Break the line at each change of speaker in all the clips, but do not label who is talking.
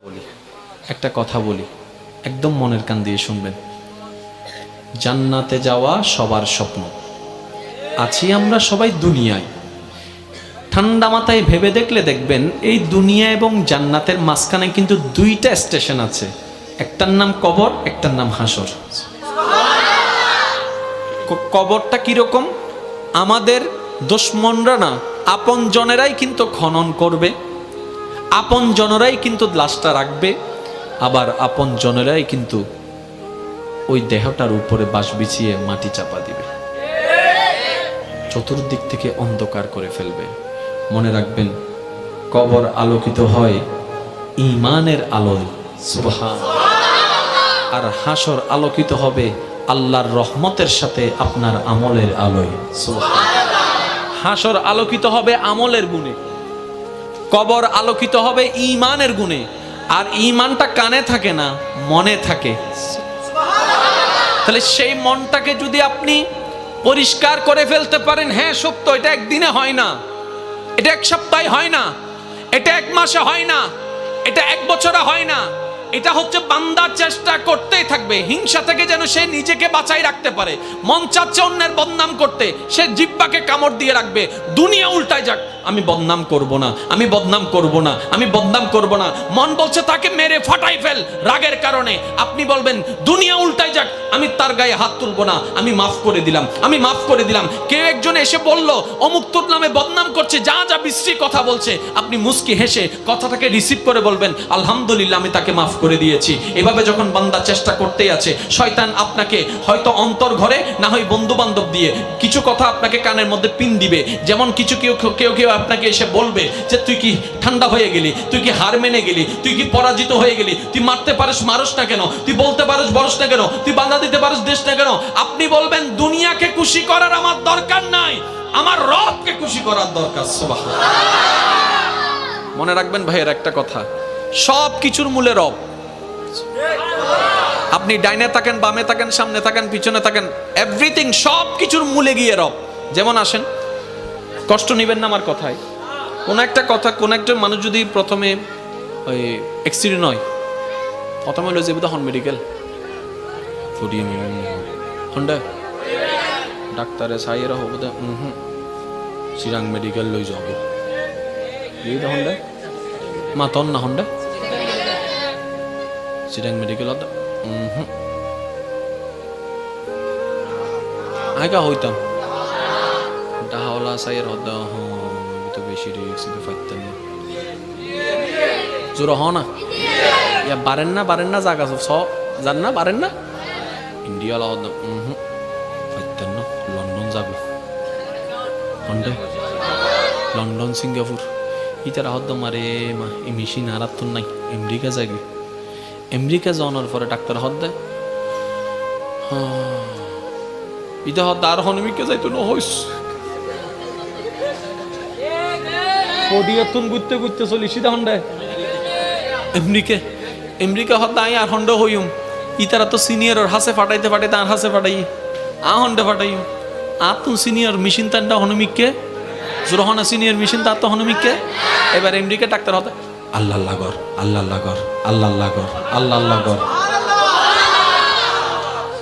বলি একটা কথা বলি, একদম মনের কান দিয়ে শুনবেন। জান্নাতে যাওয়া সবার স্বপ্ন। আছি আমরা সবাই দুনিয়ায়। ঠান্ডা মাথায় ভেবে দেখলে দেখবেন এই দুনিয়া এবং জান্নাতের মাঝখানে কিন্তু দুইটা স্টেশন আছে, একটার নাম কবর, একটার নাম হাসর। কবরটা কিরকম? আমাদের দুশমনরা না, আপন জনেরাই কিন্তু খনন করবে, আপন জনেরাই কিন্তু লাশটা রাখবে, আবার আপন জনেরাই কিন্তু ওই দেহটার উপরে বাঁশ বিছিয়ে মাটি চাপা দিবে, চতুর্দিক থেকে অন্ধকার করে ফেলবে। মনে রাখবেন, কবর আলোকিত হয় ঈমানের আলোয়, সুবহানাল্লাহ। আর হাসর আলোকিত হবে আল্লাহর রহমতের সাথে আপনার আমলের আলোয়, সুবহানাল্লাহ। হাসর আলোকিত হবে আমলের গুণে, কবর আলোকিত হবে ঈমানের গুণে। আর ঈমানটা কানে থাকে না, মনে থাকে। তাহলে সেই মনটাকে যদি আপনি পরিষ্কার করে ফেলতে পারেন, হ্যাঁ সত্য, এটা একদিনে হয় না, এটা এক সপ্তাহে হয় না, এটা এক মাসে হয় না, এটা এক বছরে হয় না। এটা হচ্ছে বান্দা চেষ্টা করতেই থাকবে হিংসা থেকে যেন সে নিজেকে বাঁচাই রাখতে পারে। মন চাচ্ছে অন্যের বদনাম করতে, সে জিহ্বাকে কামড় দিয়ে রাখবে। দুনিয়া উল্টায় যাক, আমি বদনাম করব না, আমি বদনাম করব না, আমি বদনাম করব না। মন বলছে তাকে মেরে ফাটাই ফেল রাগের কারণে। আপনি বলবেন দুনিয়া উল্টায় যাক, আমি তার গায়ে হাত তুলব না, আমি মাফ করে দিলাম, আমি মাফ করে দিলাম। কেউ একজন এসে বলল অমুক তোর নামে বদনাম করছে, যা যা বিশ্রী কথা বলছে, আপনি মুস্কি হেসে কথাটাকে রিসিভ করে বলবেন আলহামদুলিল্লাহ, আমি তাকে মাফ করে দিয়েছি। এভাবে যখন বান্দা চেষ্টা করতেই আছে, শয়তান আপনাকে হয়তো অন্তর ঘরে, না হয় বন্ধু বান্ধব দিয়ে কিছু কথা আপনাকে কানের মধ্যে পিন দিবে। যেমন কিছু কেউ আপনাকে এসে বলবে যে তুই কি ঠান্ডা হয়ে গেলি, তুই কি হার মেনে গেলি, তুই কি পরাজিত হয়ে গেলি, তুই মারতে পারিস মারস না কেন, তুই বলতে পারিস বলস না কেন, তুই বাধা দিতে পারিস দেশ না কেন। আপনি বলবেন দুনিয়াকে খুশি করার আমার দরকার নাই, আমার রবকে খুশি করার দরকার। সুবহানাল্লাহ। মনে রাখবেন ভাইয়ের একটা কথা, সব কিছুর মূলে রব। আপনি ডাইনে থাকেন, বামে থাকেন, সামনে থাকেন, পিছনে থাকেন, এভরিথিং, সব কিছুর মূলে গিয়ে রব। যেমন আসেন, কষ্ট নিবেন না আমার কথায়। কোন একটা মানুষ যদি প্রথমে ওই অ্যাক্সিডেন্ট হয়, প্রথমে হলো যে হন মেডিকেল ফুরিয়ে হন্ডা ডাক্তারে সাইয়েরা হবো চিরাং মেডিকেল লই যাব হন্ডা মাতন না হন্ডা চিরাং মেডিকেল আগা হইতাম ডাহাওলা সাইয়ের হদ্দা তো বেশি রিক্স ফাইতেন না জোর হ না, ইয়া বারেন না জাগা স জান না, বারেন না ইন্ডিয়া হদ্দা ফাইতেন না। লন্ডন যাবে হন্ডা, লন্ডন সিঙ্গাপুর ইতারা হদ্দা মারে মা এই মেশিন আর তো নাই। আমেরিকা যাবে, আমেরিকা যাওয়ার পরে ডাক্তার হদ্দা ইটা হদ্দা আর হনমিকে যাইতো না হইস ওডিয়াতুন গুইতে গুইতে চলি সিধা হন্ডা আমেরিকা হদ্দা আই আর হন্ডা হইম। ইতারা তো সিনিয়র হাসে ফাটাইতে আর হাসে ফাটাই আ হন্ডা ফাটাই আর তুন সিনিয়র মেশিন তান্ডা হনমিককে জোরহনা সিনিয়র মেশিন তার তো হনমিককে। এবার আমেরিকা ডাক্তার হতে আল্লাহ লাগর আল্লাহ লাগর আল্লাহ লাগর আল্লাহ লাগর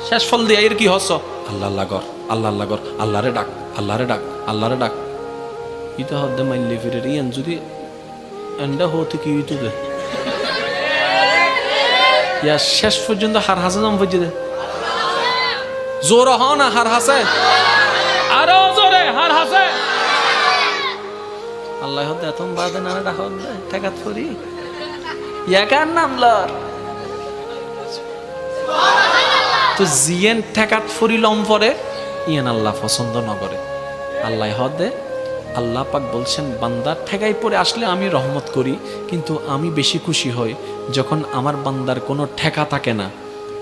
শেষ ফল দিয়ে এর কি হস আল্লাহ লাগর আল্লাহ লাগর আল্লাহরে ডাক আল্লাহরে ডাক আল্লাহরে ডাক। ইটা হদ্দে মাইলে ফিরে ইয়ান যদি এন্ডা হতে কি ইতুদে ইয়া শেষ পর্যন্ত হার হাসে নাম বুঝে দে জোর হ না হার হাসে আরো জোরে হার হাসে আল্লাহ হদ্দে এত বাদে না ডাক হদ্দে ঠেকাত করি ইয়াকার নাম লর তো জিয়েন ঠেকাত ফুরি লম পরে ইয়ান আল্লাহ পছন্দ ন করে। আল্লাহ হদ্দে আল্লাহ পাক বলছেন বান্দা ঠেকাই পড়ে আসলে আমি রহমত করি, কিন্তু আমি বেশি খুশি হই যখন আমার বান্দার কোনো ঠেকা থাকে না,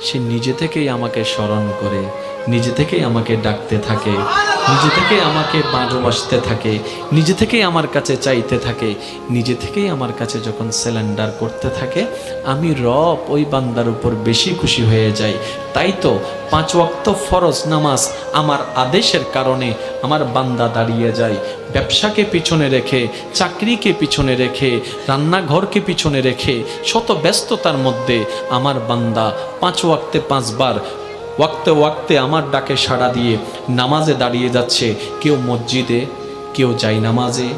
সে নিজে থেকেই আমাকে স্মরণ করে, নিজে থেকেই আমাকে ডাকতে থাকে, নিজে থেকেই আমাকে ভালোবাসতে থাকে, নিজে থেকেই আমার কাছে চাইতে থাকে, নিজে থেকেই আমার কাছে যখন সিলিন্ডার করতে থাকে, আমি রব ওই বান্দার উপর বেশি খুশি হয়ে যাই। তাই তো 5 ওয়াক্ত ফরজ নামাজ আমার আদেশের কারণে আমার বান্দা দাঁড়িয়ে যায়, ব্যবসাকে পিছনে রেখে, চাকরিকে পিছনে রেখে, রান্নাঘরকে পিছনে রেখে, শত ব্যস্ততার মধ্যে আমার বান্দা 5 ওয়াক্তে 5 বার ওয়াক্তে ওয়াক্তে আমার ডাকে সাড়া দিয়ে নামাজে দাঁড়িয়ে যাচ্ছে। কেউ মসজিদে, কেউ যায় নামাজে,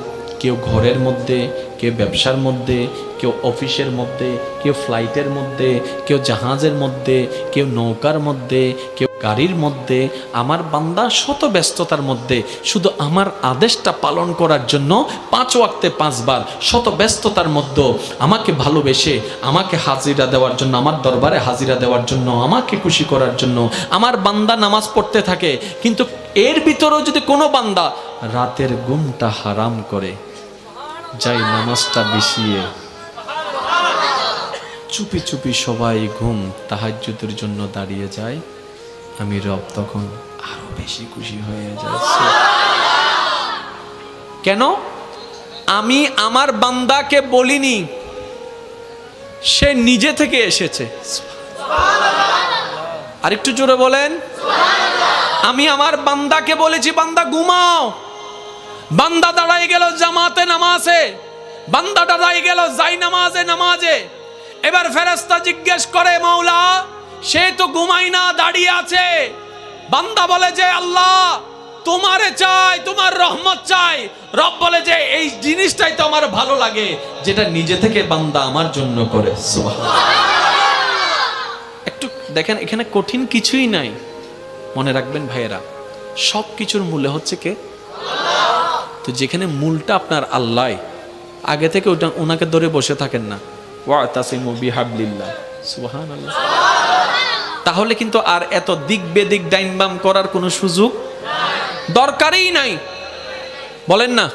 কেউ ঘরের মধ্যে, কেউ ব্যবসার মধ্যে, কেউ অফিসের মধ্যে, কেউ ফ্লাইটের মধ্যে, কেউ জাহাজের মধ্যে, কেউ নৌকার মধ্যে, কেউ গাড়ির মধ্যে। আমার বান্দা শত ব্যস্ততার মধ্যে শুধু আমার আদেশটা পালন করার জন্য 5 ওয়াক্তে 5 বার শত ব্যস্ততার মধ্যে আমাকে ভালোবেসে, আমাকে হাজিরা দেওয়ার জন্য, আমার দরবারে হাজিরা দেওয়ার জন্য, আমাকে খুশি করার জন্য আমার বান্দা নামাজ পড়তে থাকে। কিন্তু এর ভিতরেও যদি কোনো বান্দা রাতের ঘুমটা হারাম করে, যাই নামাজটা বিছিয়ে চুপি চুপি সবাই ঘুম তাহাজ্জুদের জন্য দাঁড়িয়ে যায়, আমি রব তখন আরো বেশি খুশি হয়ে যাচ্ছে। কেন? আমি আমার বান্দাকে বলিনি, সে নিজে থেকে এসেছে। আরেকটু জোরে বলেন। আমি আমার বান্দাকে বলেছি, বান্দা ঘুমাও। বান্দা দাঁড়াই গেল জামাতে নামাজে, বান্দা দাঁড়াই গেল যাই নামাজে। এবার ফেরেশতা জিজ্ঞেস করে, মাওলা সে তো ঘুমাই না, দাঁড়িয়ে আছে। বান্দা বলে যে আল্লাহ তোমারে চাই, তোমার রহমত চাই। রব বলে যে এই জিনিসটাই তো আমার ভালো লাগে, যেটা নিজে থেকে বান্দা আমার জন্য করে। সুবহানাল্লাহ। একটু দেখেন, এখানে কঠিন কিছুই নাই। মনে রাখবেন ভাইয়েরা, সব কিছুর মূল্য হচ্ছে কে? তো যেখানে মূলটা আপনার আল্লাহ, আগে থেকে ওটা ওনাকে ধরে বসে থাকেন না। ওয়াতাসিমু বিহাবলিল্লাহ। সুবহানাল্লাহ। তাহলে কিন্তু আর এত দিক বেদিক ডাইন বাম করার কোনো সুযোগ দরকারই নাই। বলেন না?